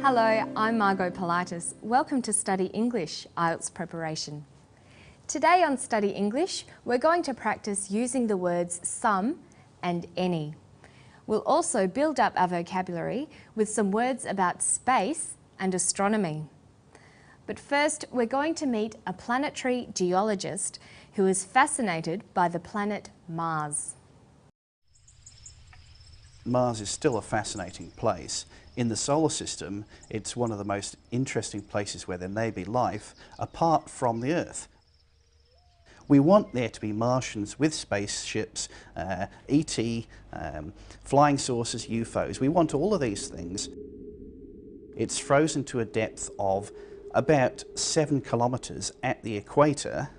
Hello, I'm Margot Politis. Welcome to Study English, IELTS Preparation. Today on Study English, we're going to practice using the words some and any. We'll also build up our vocabulary with some words about space and astronomy. But first, we're going to meet a planetary geologist who is fascinated by the planet Mars. Mars is still a fascinating place. In the solar system, it's one of the most interesting places where there may be life apart from the Earth. We want there to be Martians with spaceships, ET, flying saucers, UFOs. We want all of these things. It's frozen to a depth of about 7 kilometres at the equator,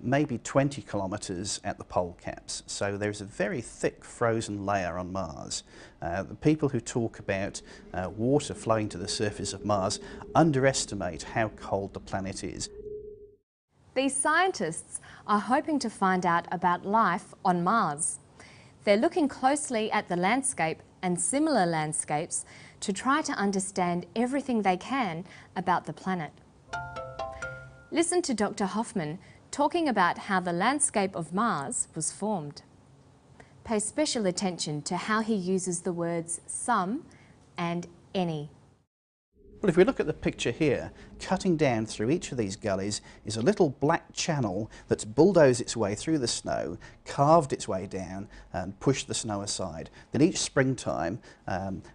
maybe 20 kilometres at the pole caps. So there's a very thick frozen layer on Mars. The people who talk about water flowing to the surface of Mars underestimate how cold the planet is. These scientists are hoping to find out about life on Mars. They're looking closely at the landscape and similar landscapes to try to understand everything they can about the planet. Listen to Dr. Hoffman talking about how the landscape of Mars was formed. Pay special attention to how he uses the words some and any. Well, if we look at the picture here, cutting down through each of these gullies is a little black channel that's bulldozed its way through the snow, carved its way down and pushed the snow aside. Then each springtime,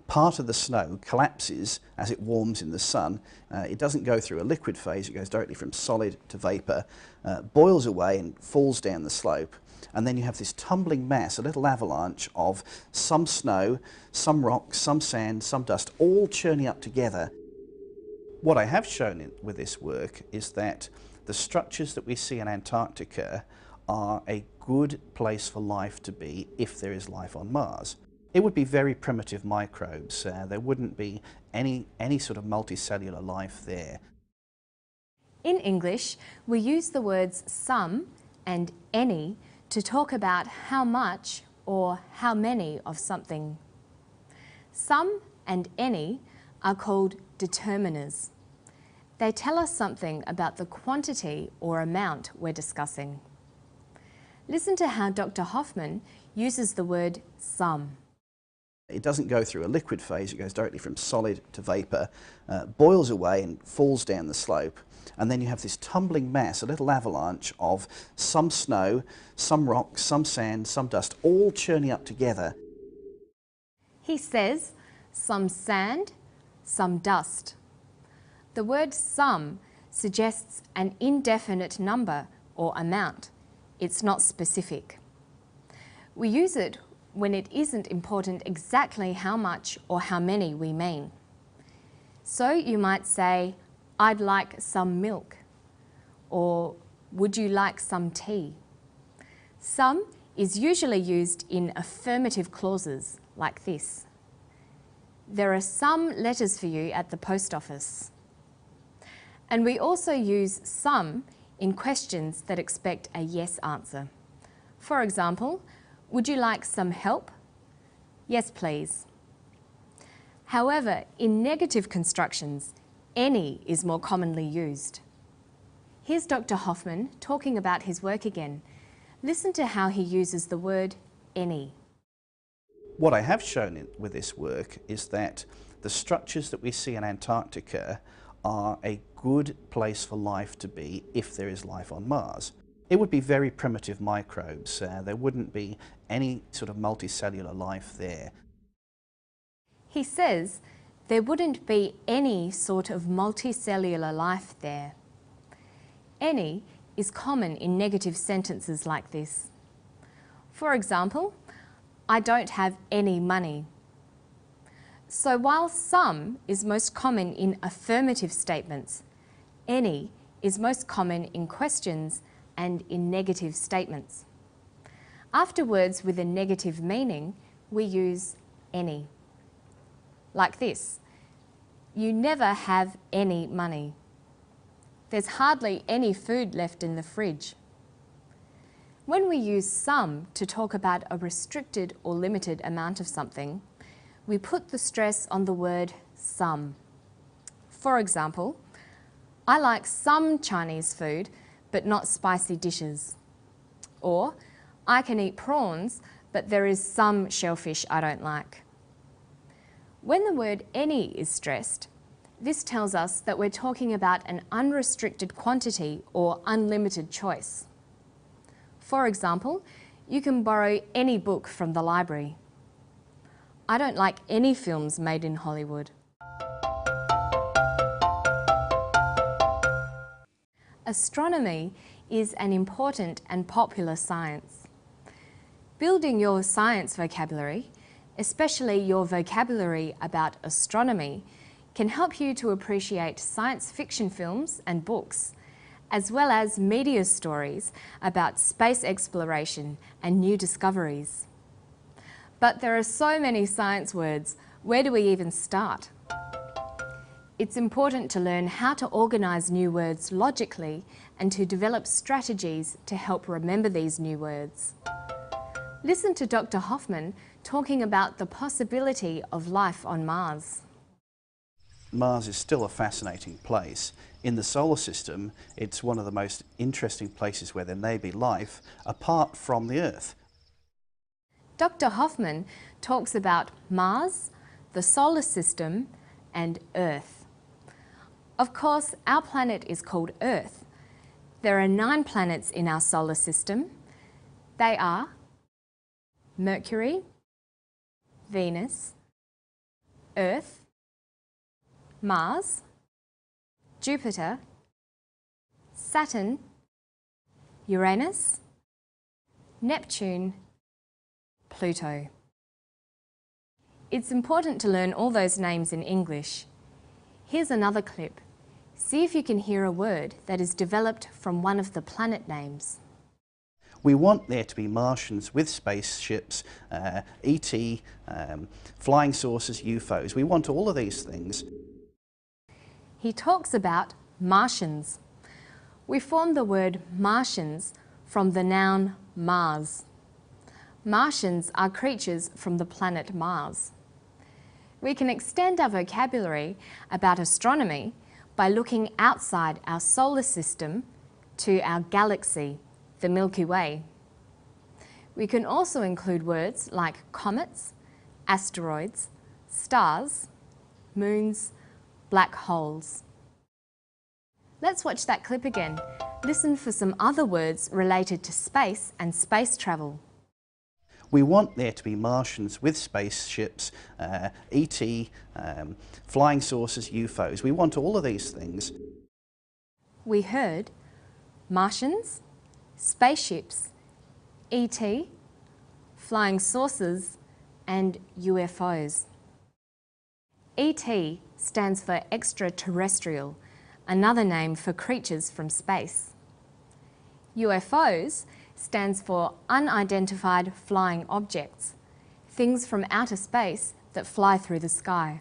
part of the snow collapses as it warms in the sun. It doesn't go through a liquid phase, it goes directly from solid to vapour, boils away and falls down the slope. And then you have this tumbling mass, a little avalanche of some snow, some rock, some sand, some dust, all churning up together. What I have shown with this work is that the structures that we see in Antarctica are a good place for life to be if there is life on Mars. It would be very primitive microbes. There wouldn't be any sort of multicellular life there. In English, we use the words some and any to talk about how much or how many of something. Some and any are called determiners. They tell us something about the quantity or amount we're discussing. Listen to how Dr. Hoffman uses the word some. It doesn't go through a liquid phase, it goes directly from solid to vapour, boils away and falls down the slope. And then you have this tumbling mass, a little avalanche of some snow, some rock, some sand, some dust, all churning up together. He says some sand, some dust. The word some suggests an indefinite number or amount. It's not specific. We use it when it isn't important exactly how much or how many we mean. So you might say, I'd like some milk, or would you like some tea? Some is usually used in affirmative clauses like this. There are some letters for you at the post office. And we also use some in questions that expect a yes answer. For example, would you like some help? Yes, please. However, in negative constructions, any is more commonly used. Here's Dr. Hoffman talking about his work again. Listen to how he uses the word any. What I have shown with this work is that the structures that we see in Antarctica are a good place for life to be if there is life on Mars. It would be very primitive microbes. There wouldn't be any sort of multicellular life there. He says there wouldn't be any sort of multicellular life there. Any is common in negative sentences like this. For example, I don't have any money. So while some is most common in affirmative statements, any is most common in questions and in negative statements. After words with a negative meaning, we use any. Like this, you never have any money. There's hardly any food left in the fridge. When we use some to talk about a restricted or limited amount of something, we put the stress on the word some. For example, I like some Chinese food, but not spicy dishes. Or, I can eat prawns, but there is some shellfish I don't like. When the word any is stressed, this tells us that we're talking about an unrestricted quantity or unlimited choice. For example, you can borrow any book from the library. I don't like any films made in Hollywood. Astronomy is an important and popular science. Building your science vocabulary, especially your vocabulary about astronomy, can help you to appreciate science fiction films and books, as well as media stories about space exploration and new discoveries. But there are so many science words, where do we even start? It's important to learn how to organise new words logically and to develop strategies to help remember these new words. Listen to Dr. Hoffman talking about the possibility of life on Mars. Mars is still a fascinating place. In the solar system, it's one of the most interesting places where there may be life apart from the Earth. Dr. Hoffman talks about Mars, the solar system, and Earth. Of course, our planet is called Earth. There are 9 planets in our solar system. They are Mercury, Venus, Earth, Mars, Jupiter, Saturn, Uranus, Neptune, Pluto. It's important to learn all those names in English. Here's another clip. See if you can hear a word that is developed from one of the planet names. We want there to be Martians with spaceships, ET, flying saucers, UFOs. We want all of these things. He talks about Martians. We form the word Martians from the noun Mars. Martians are creatures from the planet Mars. We can extend our vocabulary about astronomy by looking outside our solar system to our galaxy, the Milky Way. We can also include words like comets, asteroids, stars, moons, black holes. Let's watch that clip again. Listen for some other words related to space and space travel. We want there to be Martians with spaceships, ET, flying saucers, UFOs. We want all of these things. We heard Martians, spaceships, ET, flying saucers, and UFOs. ET stands for extraterrestrial, another name for creatures from space. UFOs stands for unidentified flying objects, things from outer space that fly through the sky.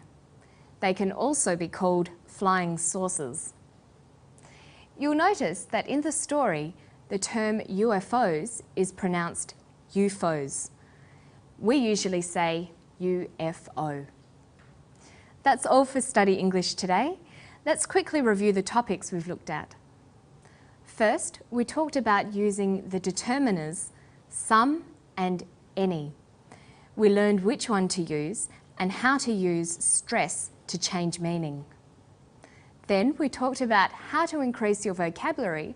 They can also be called flying saucers. You'll notice that in the story, the term UFOs is pronounced UFOs. We usually say UFO. That's all for Study English today. Let's quickly review the topics we've looked at. First, we talked about using the determiners some and any. We learned which one to use and how to use stress to change meaning. Then we talked about how to increase your vocabulary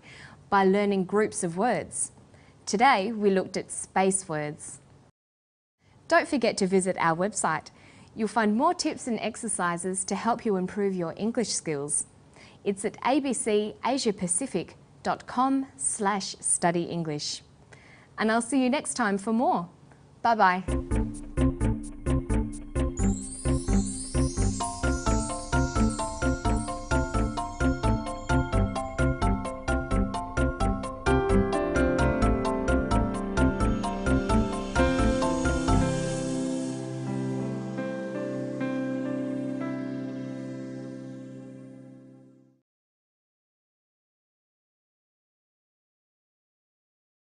by learning groups of words. Today we looked at space words. Don't forget to visit our website. You'll find more tips and exercises to help you improve your English skills. It's at abcasiapacific.com/studyenglish. And I'll see you next time for more. Bye-bye.